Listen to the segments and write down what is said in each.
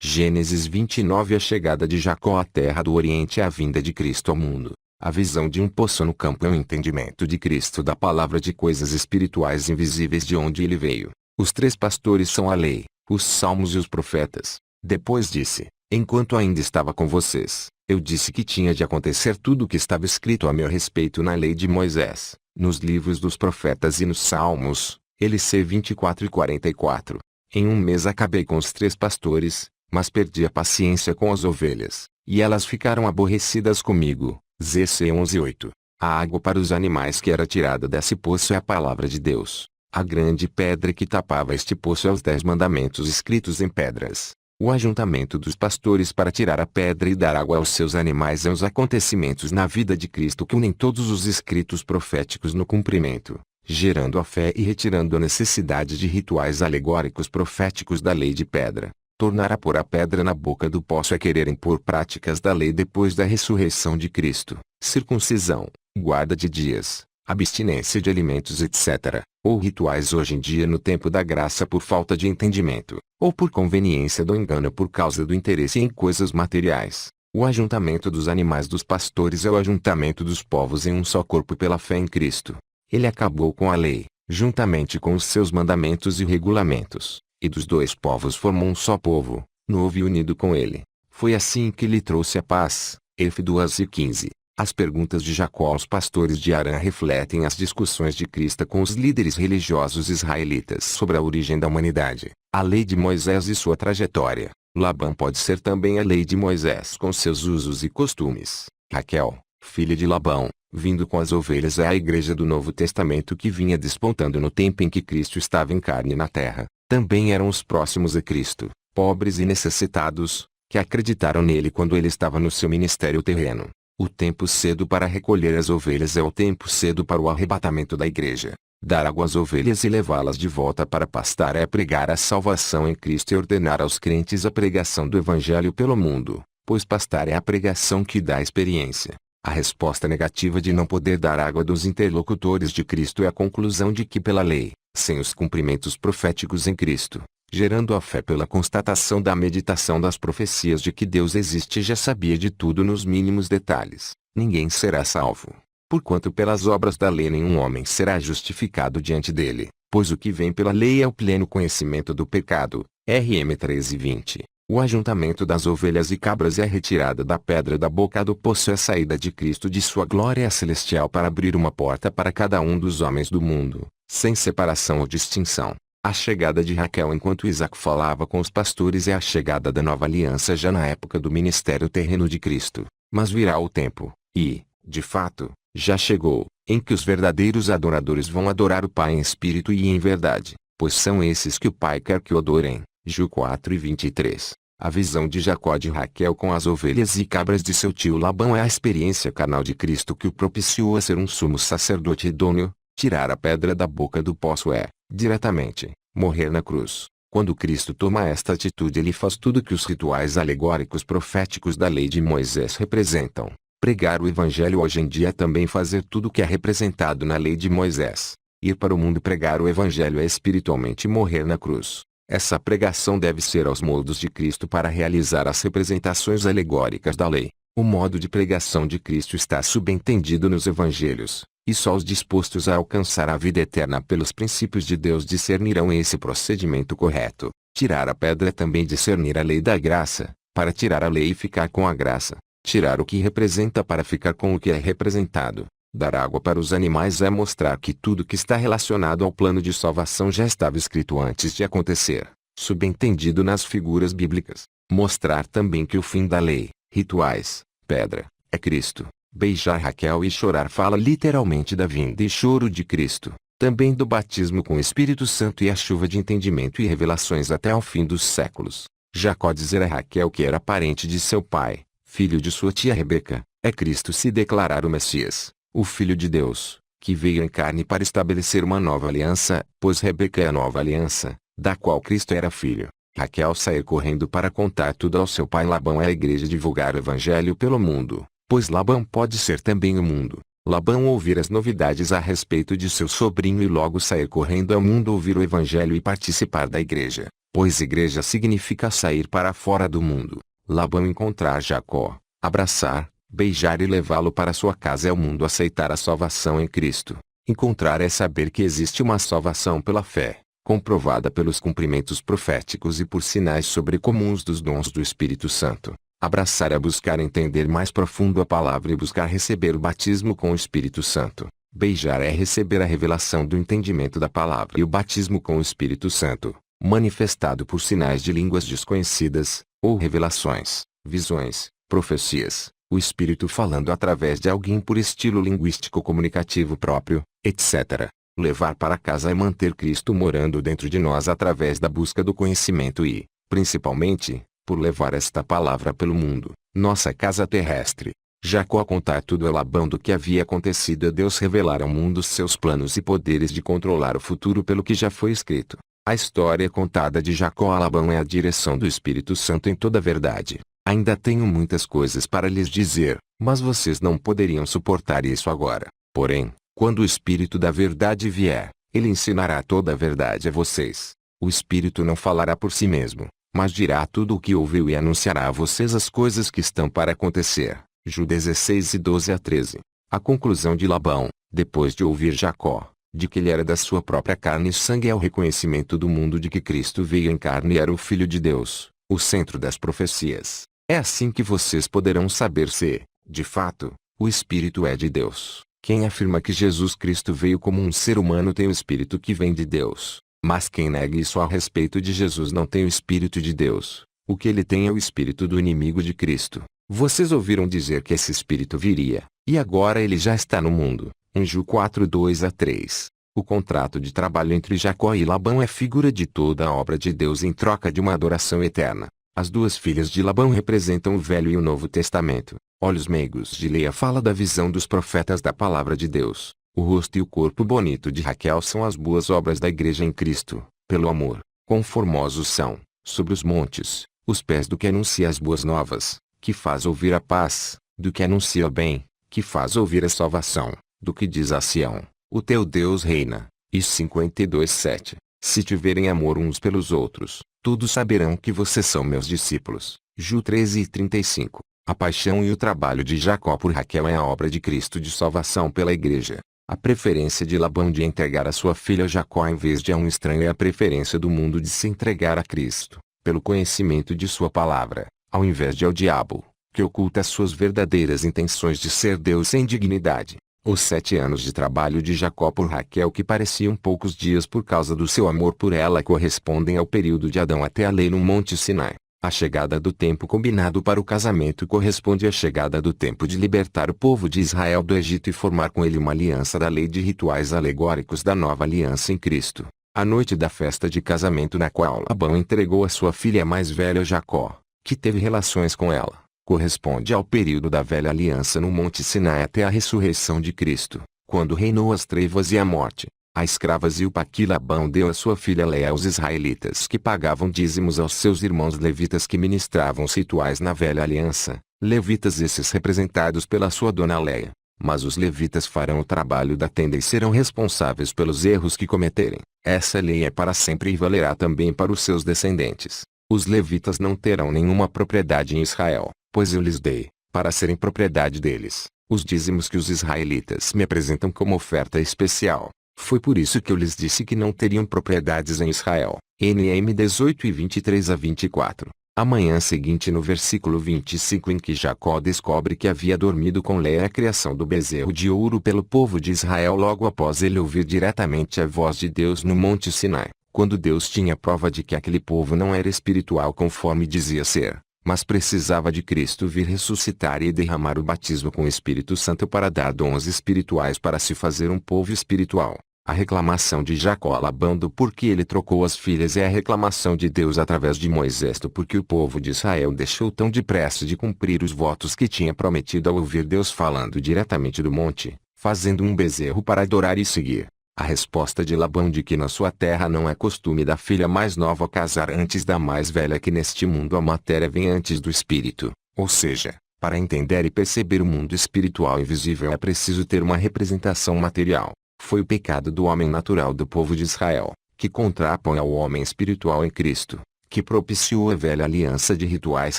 Gênesis 29. A chegada de Jacó à terra do Oriente é a vinda de Cristo ao mundo. A visão de um poço no campo é o entendimento de Cristo da palavra de coisas espirituais invisíveis de onde ele veio. Os 3 pastores são a lei, os salmos e os profetas. Depois disse: enquanto ainda estava com vocês, eu disse que tinha de acontecer tudo o que estava escrito a meu respeito na lei de Moisés, nos livros dos profetas e nos salmos. LC 24 e 44. Em um mês acabei com os 3 pastores, mas perdi a paciência com as ovelhas, e elas ficaram aborrecidas comigo. ZC 11:8. A água para os animais que era tirada desse poço é a palavra de Deus. A grande pedra que tapava este poço é os 10 mandamentos escritos em pedras. O ajuntamento dos pastores para tirar a pedra e dar água aos seus animais é os acontecimentos na vida de Cristo que unem todos os escritos proféticos no cumprimento, gerando a fé e retirando a necessidade de rituais alegóricos proféticos da lei de pedra. Tornar a pôr a pedra na boca do poço é querer impor práticas da lei depois da ressurreição de Cristo, circuncisão, guarda de dias, abstinência de alimentos etc., ou rituais hoje em dia no tempo da graça por falta de entendimento, ou por conveniência do engano por causa do interesse em coisas materiais. O ajuntamento dos animais dos pastores é o ajuntamento dos povos em um só corpo pela fé em Cristo. Ele acabou com a lei, juntamente com os seus mandamentos e regulamentos, e dos 2 povos formou um só povo, novo e unido com ele. Foi assim que lhe trouxe a paz. Ef 2:15. As perguntas de Jacó aos pastores de Harã refletem as discussões de Cristo com os líderes religiosos israelitas sobre a origem da humanidade, a lei de Moisés e sua trajetória. Labão pode ser também a lei de Moisés com seus usos e costumes. Raquel, filha de Labão, vindo com as ovelhas, é a igreja do Novo Testamento que vinha despontando no tempo em que Cristo estava em carne na terra. Também eram os próximos a Cristo, pobres e necessitados, que acreditaram nele quando ele estava no seu ministério terreno. O tempo cedo para recolher as ovelhas é o tempo cedo para o arrebatamento da igreja. Dar água às ovelhas e levá-las de volta para pastar é pregar a salvação em Cristo e ordenar aos crentes a pregação do Evangelho pelo mundo, pois pastar é a pregação que dá experiência. A resposta negativa de não poder dar água dos interlocutores de Cristo é a conclusão de que pela lei, sem os cumprimentos proféticos em Cristo, gerando a fé pela constatação da meditação das profecias de que Deus existe e já sabia de tudo nos mínimos detalhes, ninguém será salvo. Porquanto pelas obras da lei nenhum homem será justificado diante dele, pois o que vem pela lei é o pleno conhecimento do pecado. RM 13:20. O ajuntamento das ovelhas e cabras é a retirada da pedra da boca do poço, é a saída de Cristo de sua glória celestial para abrir uma porta para cada um dos homens do mundo, sem separação ou distinção. A chegada de Raquel enquanto Isaac falava com os pastores é a chegada da nova aliança já na época do ministério terreno de Cristo. Mas virá o tempo, e, de fato, já chegou, em que os verdadeiros adoradores vão adorar o Pai em espírito e em verdade, pois são esses que o Pai quer que o adorem. Ju 4:23. A visão de Jacó de Raquel com as ovelhas e cabras de seu tio Labão é a experiência carnal de Cristo que o propiciou a ser um sumo sacerdote idôneo. Tirar a pedra da boca do poço é, diretamente, morrer na cruz. Quando Cristo toma esta atitude, ele faz tudo que os rituais alegóricos proféticos da lei de Moisés representam. Pregar o Evangelho hoje em dia é também fazer tudo o que é representado na lei de Moisés. Ir para o mundo e pregar o Evangelho é espiritualmente morrer na cruz. Essa pregação deve ser aos moldos de Cristo para realizar as representações alegóricas da lei. O modo de pregação de Cristo está subentendido nos Evangelhos, e só os dispostos a alcançar a vida eterna pelos princípios de Deus discernirão esse procedimento correto. Tirar a pedra é também discernir a lei da graça, para tirar a lei e ficar com a graça. Tirar o que representa para ficar com o que é representado. Dar água para os animais é mostrar que tudo que está relacionado ao plano de salvação já estava escrito antes de acontecer, subentendido nas figuras bíblicas. Mostrar também que o fim da lei, rituais, pedra, é Cristo. Beijar Raquel e chorar fala literalmente da vinda e choro de Cristo, também do batismo com o Espírito Santo e a chuva de entendimento e revelações até ao fim dos séculos. Jacó dizer a Raquel que era parente de seu pai, filho de sua tia Rebeca, é Cristo se declarar o Messias, o Filho de Deus, que veio em carne para estabelecer uma nova aliança, pois Rebeca é a nova aliança, da qual Cristo era filho. Raquel sair correndo para contar tudo ao seu pai Labão é a igreja divulgar o Evangelho pelo mundo, pois Labão pode ser também o mundo. Labão ouvir as novidades a respeito de seu sobrinho e logo sair correndo ao mundo ouvir o Evangelho e participar da igreja. pois igreja significa sair para fora do mundo. Labão encontrar Jacó, abraçar, beijar e levá-lo para sua casa é o mundo aceitar a salvação em Cristo. Encontrar é saber que existe uma salvação pela fé, comprovada pelos cumprimentos proféticos e por sinais sobrecomuns dos dons do Espírito Santo. Abraçar é buscar entender mais profundo a palavra e buscar receber o batismo com o Espírito Santo. Beijar é receber a revelação do entendimento da palavra e o batismo com o Espírito Santo, manifestado por sinais de línguas desconhecidas, ou revelações, visões, profecias, o Espírito falando através de alguém por estilo linguístico comunicativo próprio, etc. Levar para casa é manter Cristo morando dentro de nós através da busca do conhecimento e, principalmente, por levar esta palavra pelo mundo, nossa casa terrestre. Jacó contar tudo a Labão do que havia acontecido e Deus revelar ao mundo seus planos e poderes de controlar o futuro pelo que já foi escrito. A história contada de Jacó a Labão é a direção do Espírito Santo em toda a verdade. Ainda tenho muitas coisas para lhes dizer, mas vocês não poderiam suportar isso agora. Porém, quando o Espírito da verdade vier, ele ensinará toda a verdade a vocês. O Espírito não falará por si mesmo, mas dirá tudo o que ouviu e anunciará a vocês as coisas que estão para acontecer. Ju 16 e 12 a 13. A conclusão de Labão, depois de ouvir Jacó, de que ele era da sua própria carne e sangue é o reconhecimento do mundo de que Cristo veio em carne e era o Filho de Deus, o centro das profecias. É assim que vocês poderão saber se, de fato, o Espírito é de Deus. Quem afirma que Jesus Cristo veio como um ser humano tem o Espírito que vem de Deus. Mas quem nega isso a respeito de Jesus não tem o Espírito de Deus. O que ele tem é o espírito do inimigo de Cristo. Vocês ouviram dizer que esse espírito viria, e agora ele já está no mundo. Em Ju 4, 2 a 3. O contrato de trabalho entre Jacó e Labão é figura de toda a obra de Deus em troca de uma adoração eterna. As duas filhas de Labão representam o Velho e o Novo Testamento. Olhos meigos de Leia fala da visão dos profetas da palavra de Deus. O rosto e o corpo bonito de Raquel são as boas obras da igreja em Cristo, pelo amor. Quão formosos são, sobre os montes, os pés do que anuncia as boas novas, que faz ouvir a paz, do que anuncia o bem, que faz ouvir a salvação, do que diz a Sião, o teu Deus reina. Isso 52:7. Se tiverem amor uns pelos outros, todos saberão que vocês são meus discípulos. Ju 13:35. A paixão e o trabalho de Jacó por Raquel é a obra de Cristo de salvação pela igreja. A preferência de Labão de entregar a sua filha Jacó em vez de a um estranho é a preferência do mundo de se entregar a Cristo, pelo conhecimento de sua palavra, ao invés de ao diabo, que oculta suas verdadeiras intenções de ser Deus sem dignidade. Os 7 anos de trabalho de Jacó por Raquel que pareciam poucos dias por causa do seu amor por ela correspondem ao período de Adão até a lei no Monte Sinai. A chegada do tempo combinado para o casamento corresponde à chegada do tempo de libertar o povo de Israel do Egito e formar com ele uma aliança da lei de rituais alegóricos da nova aliança em Cristo. A noite da festa de casamento na qual Labão entregou a sua filha mais velha Jacó, que teve relações com ela, corresponde ao período da velha aliança no Monte Sinai até a ressurreição de Cristo, quando reinou as trevas e a morte. A escravas e o que Labão deu a sua filha Leia aos israelitas que pagavam dízimos aos seus irmãos levitas que ministravam os rituais na velha aliança, levitas esses representados pela sua dona Leia. Mas os levitas farão o trabalho da tenda e serão responsáveis pelos erros que cometerem. Essa lei é para sempre e valerá também para os seus descendentes. Os levitas não terão nenhuma propriedade em Israel, pois eu lhes dei, para serem propriedade deles, os dízimos que os israelitas me apresentam como oferta especial. Foi por isso que eu lhes disse que não teriam propriedades em Israel. NM 18 e 23 a 24. A manhã seguinte no versículo 25 em que Jacó descobre que havia dormido com Leia a criação do bezerro de ouro pelo povo de Israel logo após ele ouvir diretamente a voz de Deus no Monte Sinai, quando Deus tinha prova de que aquele povo não era espiritual conforme dizia ser, mas precisava de Cristo vir ressuscitar e derramar o batismo com o Espírito Santo para dar dons espirituais para se fazer um povo espiritual. A reclamação de Jacó a Labão do porquê ele trocou as filhas é a reclamação de Deus através de Moisés do porquê o povo de Israel deixou tão depressa de cumprir os votos que tinha prometido ao ouvir Deus falando diretamente do monte, fazendo um bezerro para adorar e seguir. A resposta de Labão de que na sua terra não é costume da filha mais nova casar antes da mais velha que neste mundo a matéria vem antes do espírito, ou seja, para entender e perceber o mundo espiritual invisível é preciso ter uma representação material. Foi o pecado do homem natural do povo de Israel, que contrapõe ao homem espiritual em Cristo, que propiciou a velha aliança de rituais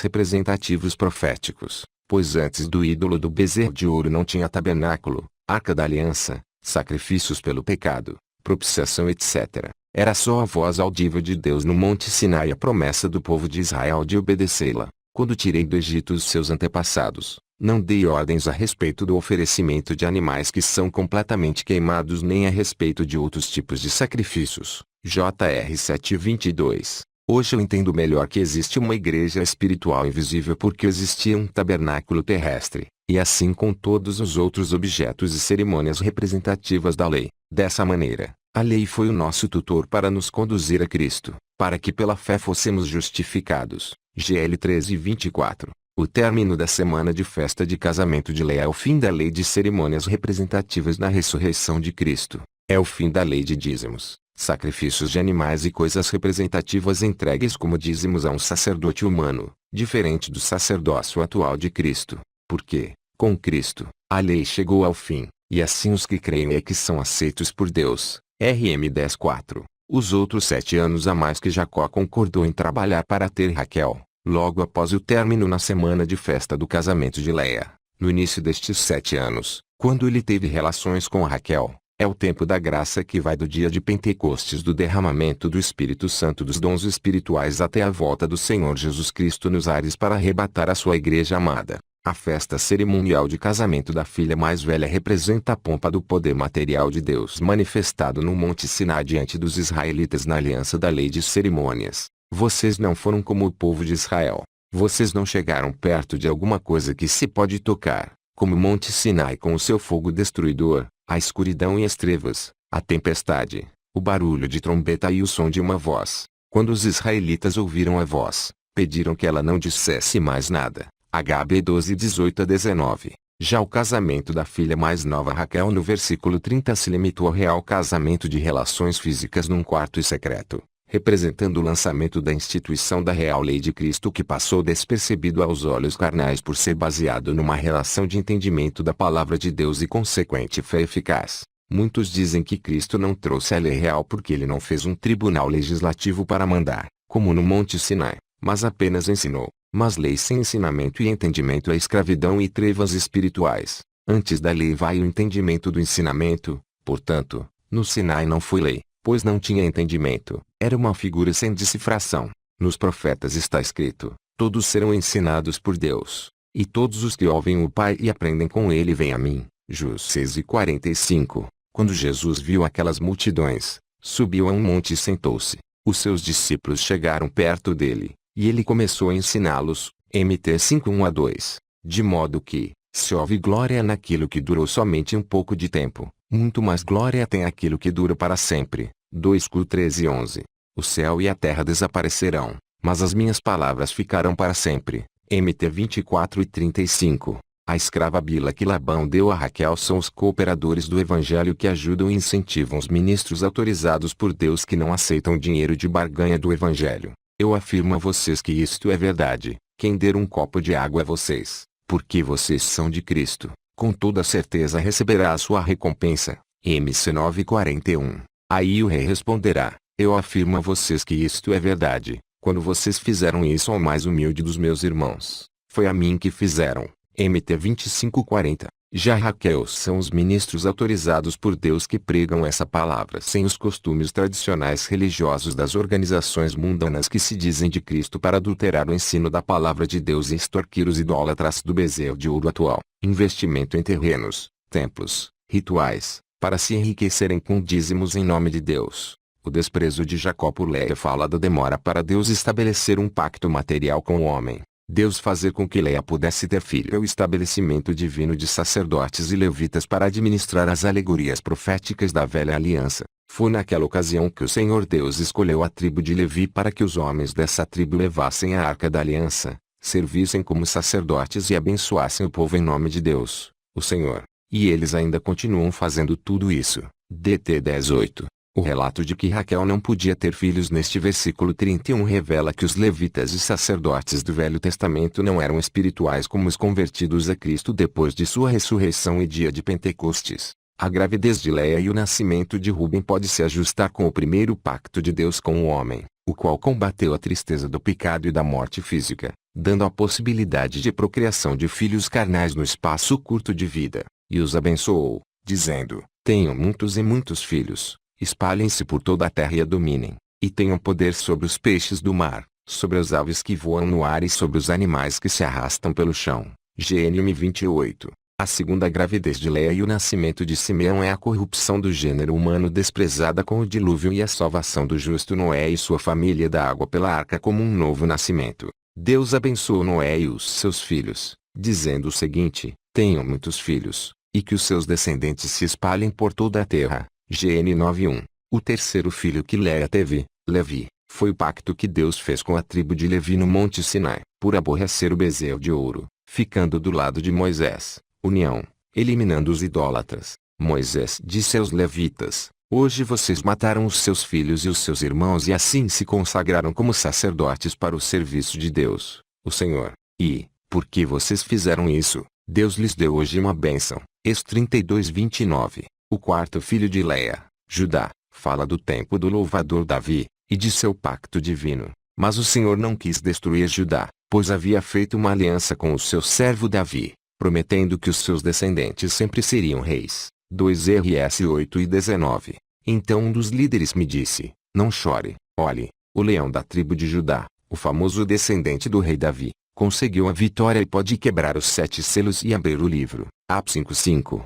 representativos proféticos, pois antes do ídolo do bezerro de ouro não tinha tabernáculo, arca da aliança, sacrifícios pelo pecado, propiciação etc. Era só a voz audível de Deus no Monte Sinai e a promessa do povo de Israel de obedecê-la. Quando tirei do Egito os seus antepassados, não dei ordens a respeito do oferecimento de animais que são completamente queimados nem a respeito de outros tipos de sacrifícios. J.R. 7:22. Hoje eu entendo melhor que existe uma igreja espiritual invisível porque existia um tabernáculo terrestre, e assim com todos os outros objetos e cerimônias representativas da lei. Dessa maneira, a lei foi o nosso tutor para nos conduzir a Cristo, para que pela fé fossemos justificados. GL 13:24. O término da semana de festa de casamento de Leia é o fim da lei de cerimônias representativas na ressurreição de Cristo. É o fim da lei de dízimos, sacrifícios de animais e coisas representativas entregues como dízimos a um sacerdote humano, diferente do sacerdócio atual de Cristo. Porque, com Cristo, a lei chegou ao fim, e assim os que creem é que são aceitos por Deus. RM 10:4. Os outros 7 anos a mais que Jacó concordou em trabalhar para ter Raquel, logo após o término na semana de festa do casamento de Leia, no início destes 7 anos, quando ele teve relações com Raquel, é o tempo da graça que vai do dia de Pentecostes do derramamento do Espírito Santo dos dons espirituais até a volta do Senhor Jesus Cristo nos ares para arrebatar a sua igreja amada. A festa cerimonial de casamento da filha mais velha representa a pompa do poder material de Deus manifestado no Monte Sinai diante dos israelitas na aliança da lei de cerimônias. Vocês não foram como o povo de Israel. Vocês não chegaram perto de alguma coisa que se pode tocar, como o Monte Sinai com o seu fogo destruidor, a escuridão e as trevas, a tempestade, o barulho de trombeta e o som de uma voz. Quando os israelitas ouviram a voz, pediram que ela não dissesse mais nada. HB 12:18-19. Já o casamento da filha mais nova Raquel no versículo 30 se limitou ao real casamento de relações físicas num quarto e secreto, representando o lançamento da instituição da real lei de Cristo que passou despercebido aos olhos carnais por ser baseado numa relação de entendimento da palavra de Deus e consequente fé eficaz. Muitos dizem que Cristo não trouxe a lei real porque ele não fez um tribunal legislativo para mandar, como no Monte Sinai, mas apenas ensinou. Mas lei sem ensinamento e entendimento é escravidão e trevas espirituais. Antes da lei vai o entendimento do ensinamento, portanto, no Sinai não foi lei, pois não tinha entendimento, era uma figura sem decifração. Nos profetas está escrito, todos serão ensinados por Deus, e todos os que ouvem o Pai e aprendem com ele vêm a mim. João 6:45. Quando Jesus viu aquelas multidões, subiu a um monte e sentou-se. Os seus discípulos chegaram perto dele, e ele começou a ensiná-los, MT 5:1-2, de modo que, se houve glória naquilo que durou somente um pouco de tempo, muito mais glória tem aquilo que dura para sempre. 2 Cor 13:11. O céu e a terra desaparecerão, mas as minhas palavras ficarão para sempre. MT 24:35. A escrava Bila que Labão deu a Raquel são os cooperadores do evangelho que ajudam e incentivam os ministros autorizados por Deus que não aceitam dinheiro de barganha do evangelho. Eu afirmo a vocês que isto é verdade, quem der um copo de água a vocês, porque vocês são de Cristo, com toda certeza receberá a sua recompensa. MC 9:41. Aí o rei responderá, eu afirmo a vocês que isto é verdade, quando vocês fizeram isso ao mais humilde dos meus irmãos, foi a mim que fizeram. MT 25:40. Já Raquel são os ministros autorizados por Deus que pregam essa palavra sem os costumes tradicionais religiosos das organizações mundanas que se dizem de Cristo para adulterar o ensino da palavra de Deus e extorquir os idólatras do bezerro de ouro atual. Investimento em terrenos, templos, rituais, para se enriquecerem com dízimos em nome de Deus. O desprezo de Jacó por Leia fala da demora para Deus estabelecer um pacto material com o homem. Deus fazer com que Leia pudesse ter filho é o estabelecimento divino de sacerdotes e levitas para administrar as alegorias proféticas da velha aliança. Foi naquela ocasião que o Senhor Deus escolheu a tribo de Levi para que os homens dessa tribo levassem a arca da aliança, servissem como sacerdotes e abençoassem o povo em nome de Deus, o Senhor. E eles ainda continuam fazendo tudo isso. DT 10:8. O relato de que Raquel não podia ter filhos neste versículo 31 revela que os levitas e sacerdotes do Velho Testamento não eram espirituais como os convertidos a Cristo depois de sua ressurreição e dia de Pentecostes. A gravidez de Leia e o nascimento de Ruben pode se ajustar com o primeiro pacto de Deus com o homem, o qual combateu a tristeza do pecado e da morte física, dando a possibilidade de procriação de filhos carnais no espaço curto de vida, e os abençoou, dizendo: tenham muitos e muitos filhos, espalhem-se por toda a terra e a dominem, e tenham poder sobre os peixes do mar, sobre as aves que voam no ar e sobre os animais que se arrastam pelo chão. Gênesis 28. A segunda gravidez de Leia e o nascimento de Simeão é a corrupção do gênero humano desprezada com o dilúvio e a salvação do justo Noé e sua família da água pela arca como um novo nascimento. Deus abençoou Noé e os seus filhos, dizendo o seguinte: tenham muitos filhos, e que os seus descendentes se espalhem por toda a terra. Gênesis 9:1. O terceiro filho que Leia teve, Levi, foi o pacto que Deus fez com a tribo de Levi no Monte Sinai, por aborrecer o bezerro de ouro, ficando do lado de Moisés. União, eliminando os idólatras. Moisés disse aos levitas: hoje vocês mataram os seus filhos e os seus irmãos e assim se consagraram como sacerdotes para o serviço de Deus, o Senhor. E, porque vocês fizeram isso, Deus lhes deu hoje uma bênção. Êxodo 32:29. O quarto filho de Leia, Judá, fala do tempo do louvador Davi, e de seu pacto divino. Mas o Senhor não quis destruir Judá, pois havia feito uma aliança com o seu servo Davi, prometendo que os seus descendentes sempre seriam reis. 2 Rs 8:19. Então um dos líderes me disse: não chore, olhe, o leão da tribo de Judá, o famoso descendente do rei Davi, conseguiu a vitória e pode quebrar os 7 selos e abrir o livro. Ap 5:5.